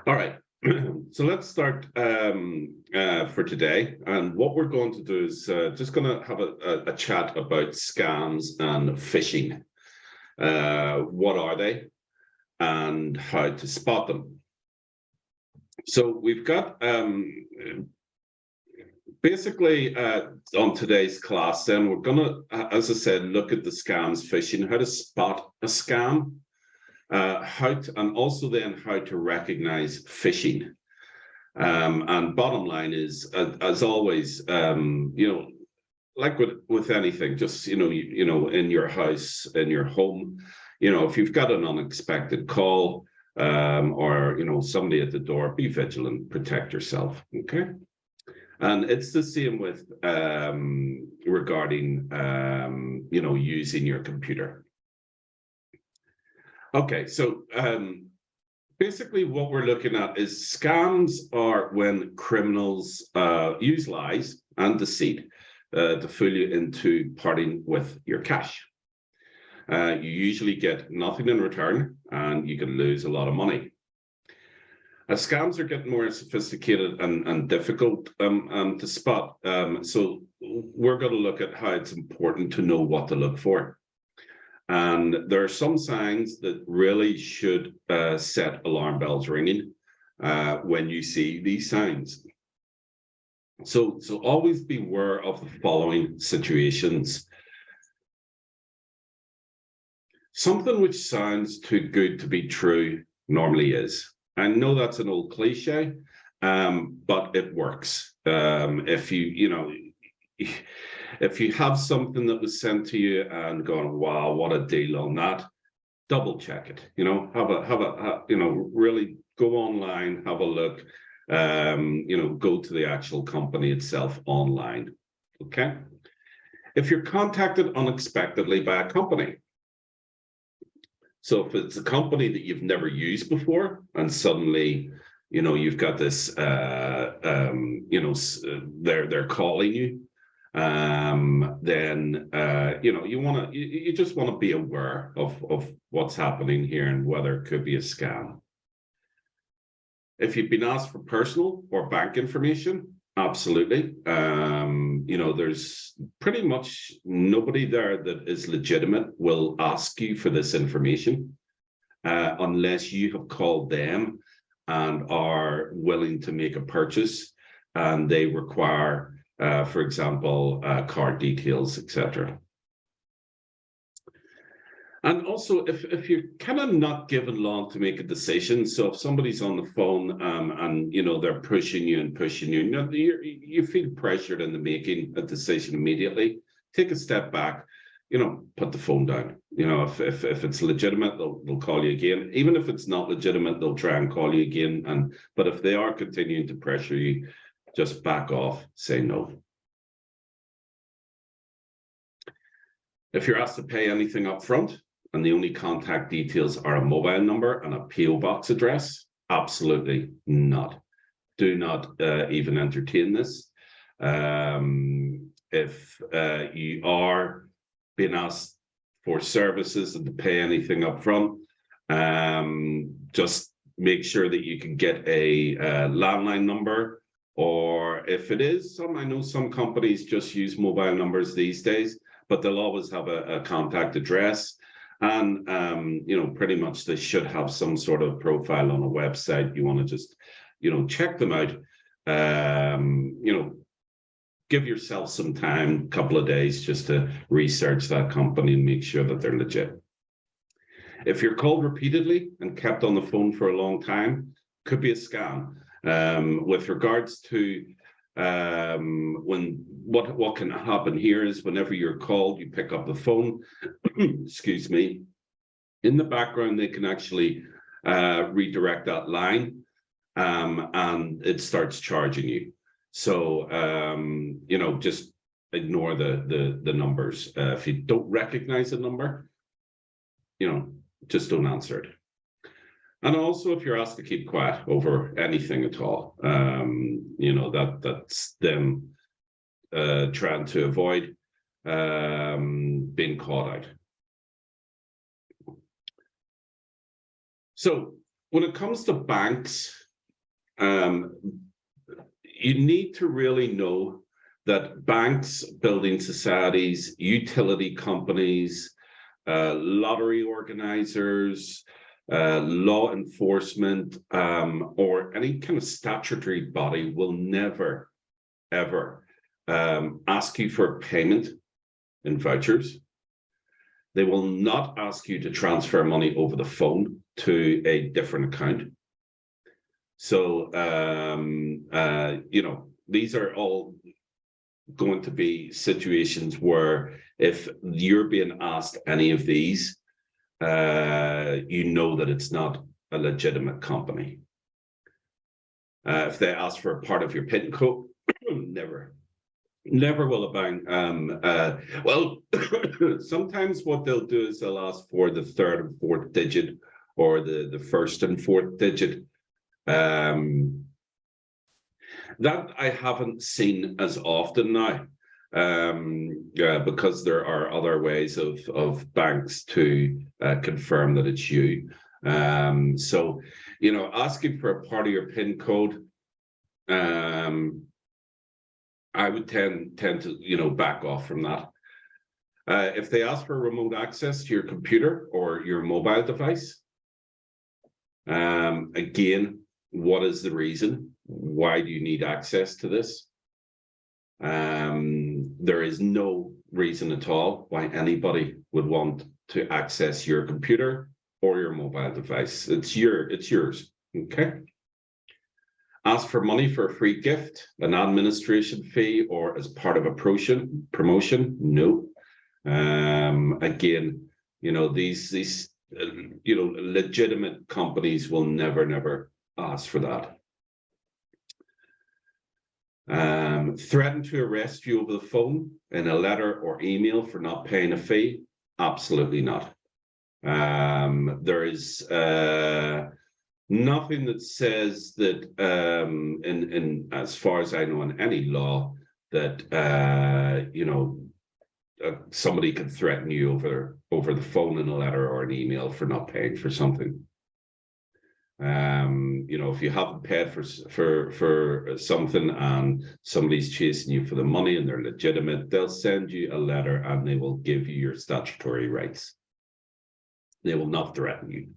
All right. So let's start for today. And what we're going to do is just going to have a chat about scams and phishing. What are they and how to spot them? So we've got basically on today's class, then we're going to, as I said, look at the scams, phishing, how to spot a scam. And also then how to recognize phishing. And bottom line is, as always, like with anything, just in your house, in your home, if you've got an unexpected call or somebody at the door, be vigilant, protect yourself. Okay. And it's the same with regarding using your computer. Okay, so basically what we're looking at is scams are when criminals use lies and deceit to fool you into parting with your cash. You usually get nothing in return and you can lose a lot of money. As scams are getting more sophisticated and difficult to spot, so we're going to look at how it's important to know what to look for. And there are some signs that really should set alarm bells ringing when you see these signs. So always beware of the following situations. Something which sounds too good to be true normally is. I know that's an old cliche, but it works. If you have something that was sent to you and going, wow, what a deal on that, double check it. Really go online, have a look. Go to the actual company itself online. Okay. If you're contacted unexpectedly by a company, so if it's a company that you've never used before, and suddenly, you've got this, they're calling you. Then you just want to be aware of what's happening here and whether it could be a scam. If you've been asked for personal or bank information, absolutely. There's pretty much nobody there that is legitimate will ask you for this information unless you have called them and are willing to make a purchase and they require for example, card details, etc. And also, if you're kind of not given long to make a decision, so if somebody's on the phone and they're pushing you, you feel pressured into making a decision immediately, take a step back, put the phone down. If it's legitimate, they'll call you again. Even if it's not legitimate, they'll try and call you again. But if they are continuing to pressure you, just back off, say no. If you're asked to pay anything up front and the only contact details are a mobile number and a PO box address, absolutely not. Do not even entertain this. If you are being asked for services and to pay anything up front, just make sure that you can get a landline number. Or if it is, I know some companies just use mobile numbers these days, but they'll always have a contact address. And, pretty much they should have some sort of profile on a website. You want to just, check them out. Give yourself some time, a couple of days, just to research that company and make sure that they're legit. If you're called repeatedly and kept on the phone for a long time, could be a scam. With regards to what can happen here is whenever you're called, you pick up the phone, excuse me, in the background, they can actually redirect that line and it starts charging you. So, just ignore the numbers. If you don't recognize a number, just don't answer it. And also, if you're asked to keep quiet over anything at all, that's them trying to avoid being caught out. So when it comes to banks, you need to really know that banks, building societies, utility companies, lottery organizers, law enforcement, or any kind of statutory body will never, ever ask you for payment in vouchers. They will not ask you to transfer money over the phone to a different account. So, you know, these are all going to be situations where if you're being asked any of these, you know that it's not a legitimate company. If they ask for a part of your PIN code, never will a bank. Well, sometimes what they'll do is they'll ask for the third and fourth digit, or the first and fourth digit. That I haven't seen as often now, because there are other ways of banks to confirm that it's you. So, you know, asking for a part of your PIN code, I would tend to, you know, back off from that. If they ask for remote access to your computer or your mobile device, again, what is the reason? Why do you need access to this? There is no reason at all why anybody would want to access your computer or your mobile device. It's yours. Okay. Ask for money for a free gift, an administration fee, or as part of a promotion. No. Again, you know, these you know, legitimate companies will never ask for that. Threaten to arrest you over the phone in a letter or email for not paying a fee? Absolutely not. There is nothing that says that, in as far as I know, in any law, that you know, somebody can threaten you over the phone in a letter or an email for not paying for something. You know, if you haven't paid for something and somebody's chasing you for the money and they're legitimate, they'll send you a letter and they will give you your statutory rights. They will not threaten you.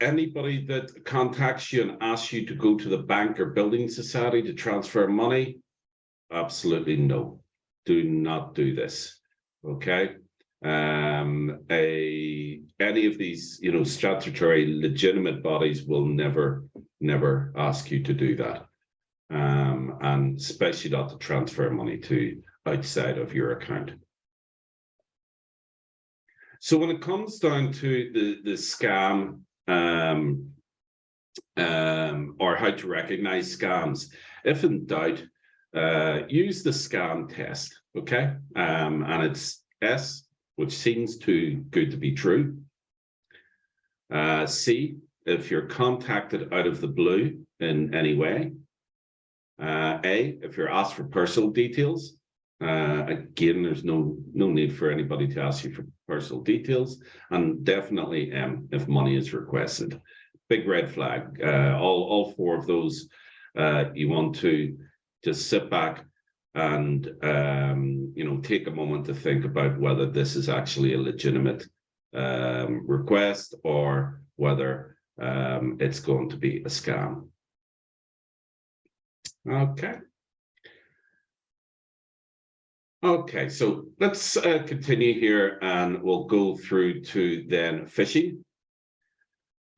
Anybody that contacts you and asks you to go to the bank or building society to transfer money, absolutely no. Do not do this. Okay. Any of these, you know, statutory legitimate bodies will never ask you to do that, and especially not to transfer money to outside of your account. So when it comes down to the scam, or how to recognize scams, if in doubt, use the scam test. Okay, and it's S, which seems too good to be true. C, if you're contacted out of the blue in any way. A, if you're asked for personal details. Again, there's no need for anybody to ask you for personal details. And definitely M, if money is requested. Big red flag. All four of those, you want to just sit back and you know, take a moment to think about whether this is actually a legitimate request or whether it's going to be a scam. Okay, so let's continue here, and we'll go through to then phishing.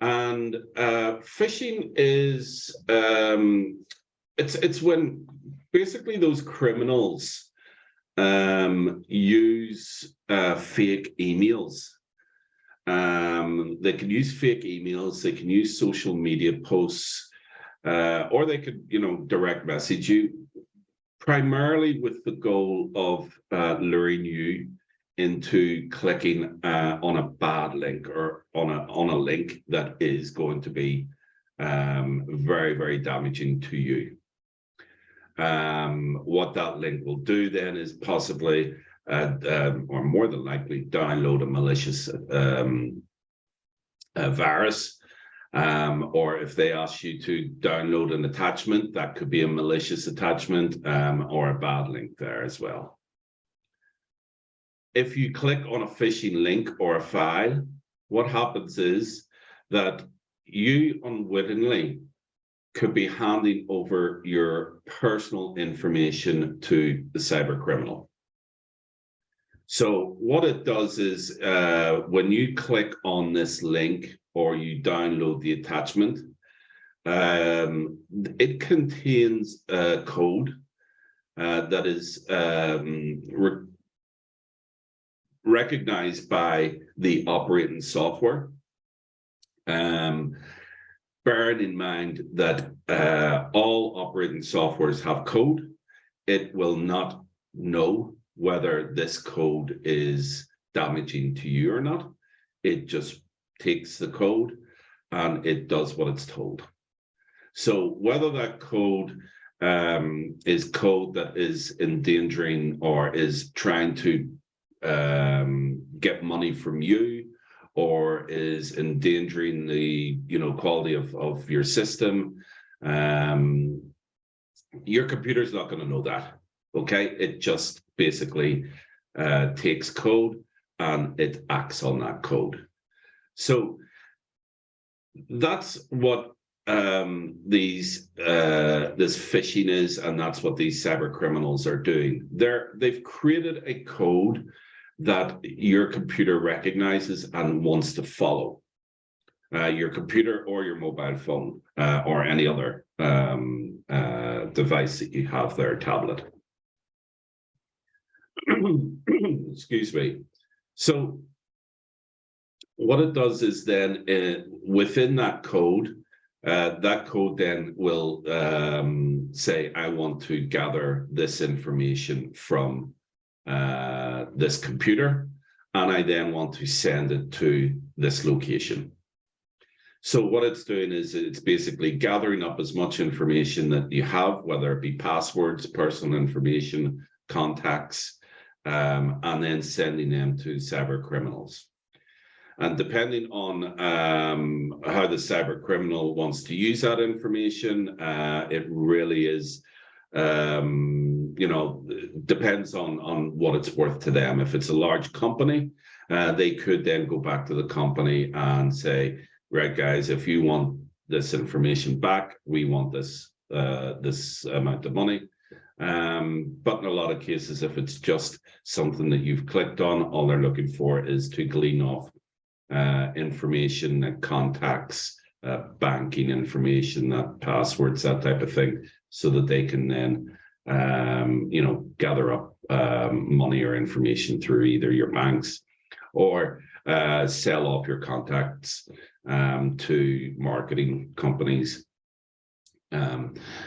And phishing is it's when basically those criminals use fake emails. They can use fake emails, they can use social media posts, or they could, you know, direct message you, primarily with the goal of luring you into clicking on a bad link, or on a link that is going to be very damaging to you. What that link will do then is possibly, or more than likely, download a malicious virus, or if they ask you to download an attachment, that could be a malicious attachment, or a bad link there as well. If you click on a phishing link or a file, what happens is that you unwittingly could be handing over your personal information to the cyber criminal. So what it does is when you click on this link or you download the attachment, it contains a code that is recognized by the operating software. Bearing in mind that all operating softwares have code, it will not know whether this code is damaging to you or not. It just takes the code and it does what it's told. So whether that code is code that is endangering or is trying to get money from you, or is endangering the quality of your system, your computer's not going to know that. Okay, it just basically takes code and it acts on that code. So that's what this phishing is, and that's what these cyber criminals are doing. They've created a code that your computer recognizes and wants to follow. Your computer or your mobile phone or any other device that you have there, tablet. Excuse me. So what it does is then within that code then will say, I want to gather this information from this computer, and I then want to send it to this location. So what it's doing is it's basically gathering up as much information that you have, whether it be passwords, personal information, contacts, and then sending them to cyber criminals. And depending on how the cyber criminal wants to use that information, it really is, depends on what it's worth to them. If it's a large company, they could then go back to the company and say, right, guys, if you want this information back, we want this amount of money. But in a lot of cases, if it's just something that you've clicked on, all they're looking for is to glean off information, and contacts, banking information, passwords, that type of thing, so that they can then gather up money or information through either your banks or sell off your contacts to marketing companies.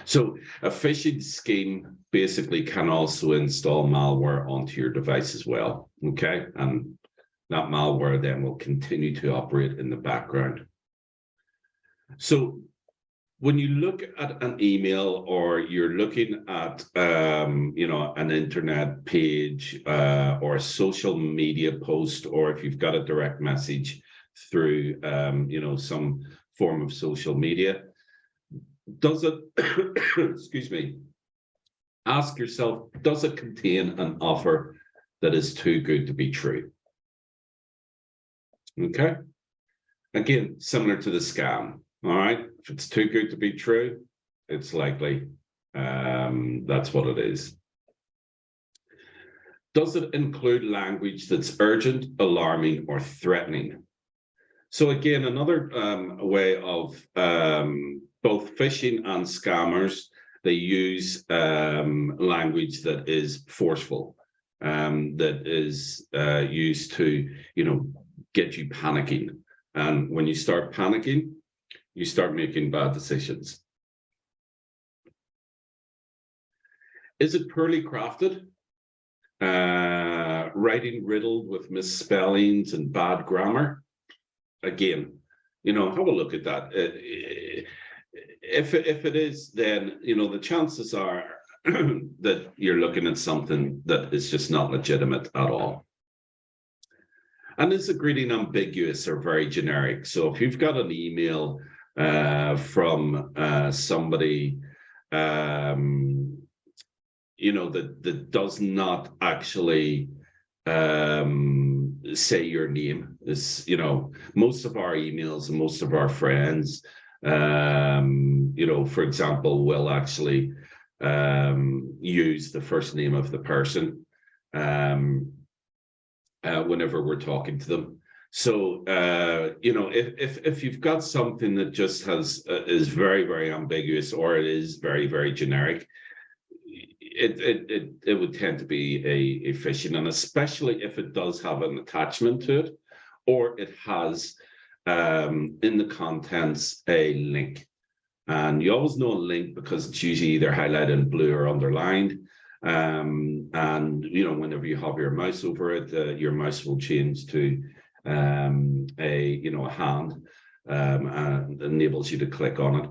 So a phishing scheme basically can also install malware onto your device as well. Okay, and that malware then will continue to operate in the background. So when you look at an email, or you're looking at an internet page or a social media post, or if you've got a direct message through some form of social media, does it excuse me, ask yourself, does it contain an offer that is too good to be true? Okay, again, similar to the scam. All right, if it's too good to be true, it's likely that's what it is. Does it include language that's urgent, alarming, or threatening? So again, another way of both phishing and scammers, they use language that is forceful, that is used to, get you panicking. And when you start panicking, you start making bad decisions. Is it poorly crafted? Writing riddled with misspellings and bad grammar? Again, have a look at that. If it is, then, the chances are that you're looking at something that is just not legitimate at all. And is the greeting ambiguous or very generic? So if you've got an email from somebody, that does not actually say your name, is, most of our emails and most of our friends, for example, will actually use the first name of the person whenever we're talking to them. So, if you've got something that just is very, very ambiguous, or it is very, very generic, it would tend to be a phishing, and especially if it does have an attachment to it, or it has in the contents a link. And you always know a link because it's usually either highlighted in blue or underlined. And whenever you have your mouse over it, your mouse will change to a hand, and enables you to click on it.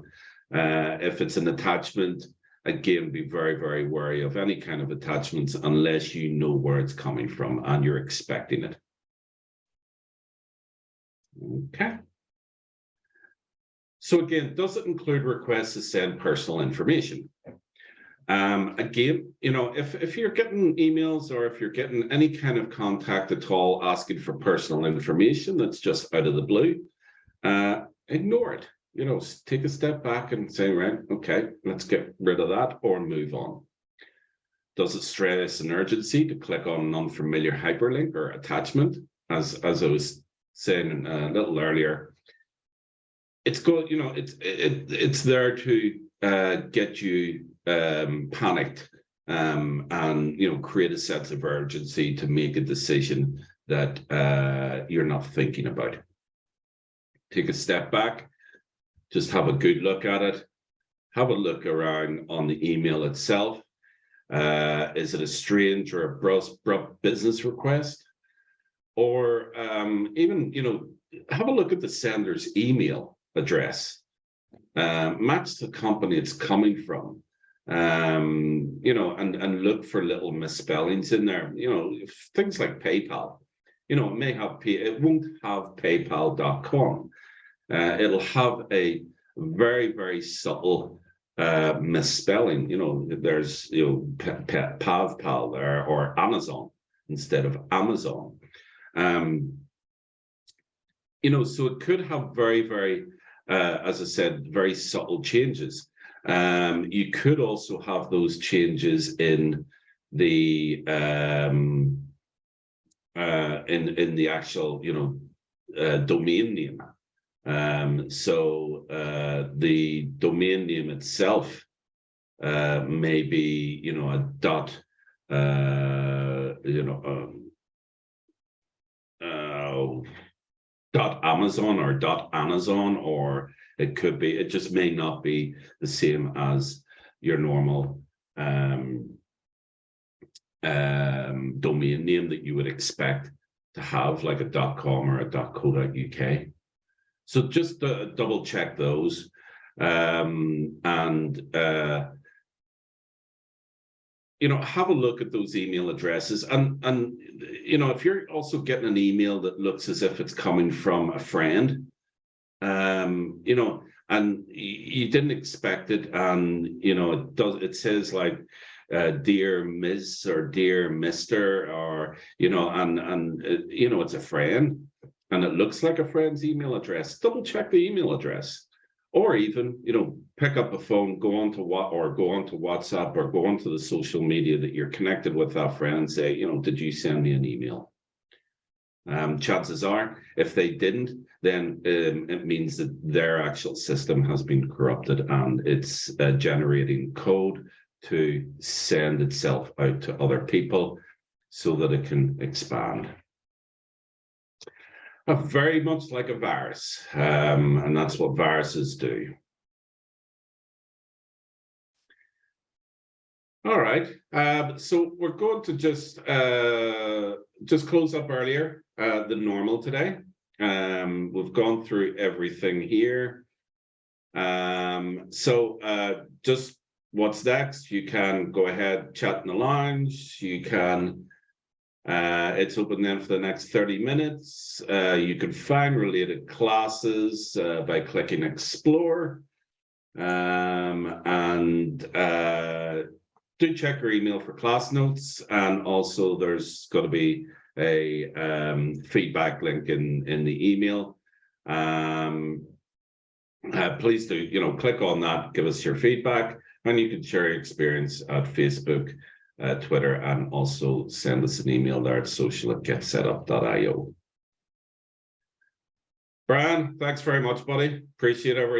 If it's an attachment, again, be very, very wary of any kind of attachments unless you know where it's coming from and you're expecting it. Okay. So again, does it include requests to send personal information? Again, if you're getting emails, or if you're getting any kind of contact at all asking for personal information that's just out of the blue, ignore it. Take a step back and say, right, okay, let's get rid of that or move on. Does it stress an urgency to click on an unfamiliar hyperlink or attachment? As I was saying a little earlier, it's good, it's there to get you panicked, and create a sense of urgency to make a decision that you're not thinking about. Take a step back, just have a good look at it, have a look around on the email itself. Is it a strange or abrupt business request? Or even, have a look at the sender's email address. Match the company it's coming from, and look for little misspellings in there. Things like PayPal. It may have it won't have PayPal.com. It'll have a very, very subtle misspelling. There's PavPal there, or Amazon instead of Amazon. So it could have very, very as I said, very subtle changes. You could also have those changes in the in the actual domain name. So the domain name itself may be a dot .amazon or .amazon, or it could be, it just may not be the same as your normal domain name that you would expect to have, like a .com or a .co.uk. So just double check those, have a look at those email addresses, and if you're also getting an email that looks as if it's coming from a friend, and you didn't expect it, and it says like dear Ms. or dear Mr. or it's a friend and it looks like a friend's email address, double check the email address. Or even, pick up a phone, go on to WhatsApp, or go onto the social media that you're connected with that friend and say, did you send me an email? Chances are, if they didn't, then it means that their actual system has been corrupted and it's generating code to send itself out to other people so that it can expand. Very much like a virus, and that's what viruses do. All right, so we're going to just close up earlier than normal today. We've gone through everything here. So just what's next? You can go ahead, chat in the lounge. You can It's open then for the next 30 minutes. You can find related classes by clicking Explore. Do check your email for class notes, and also there's going to be a feedback link in the email. Please do click on that, give us your feedback, and you can share your experience at Facebook, Twitter, and also send us an email there at social@getsetup.io. Brian, thanks very much, buddy. Appreciate everything.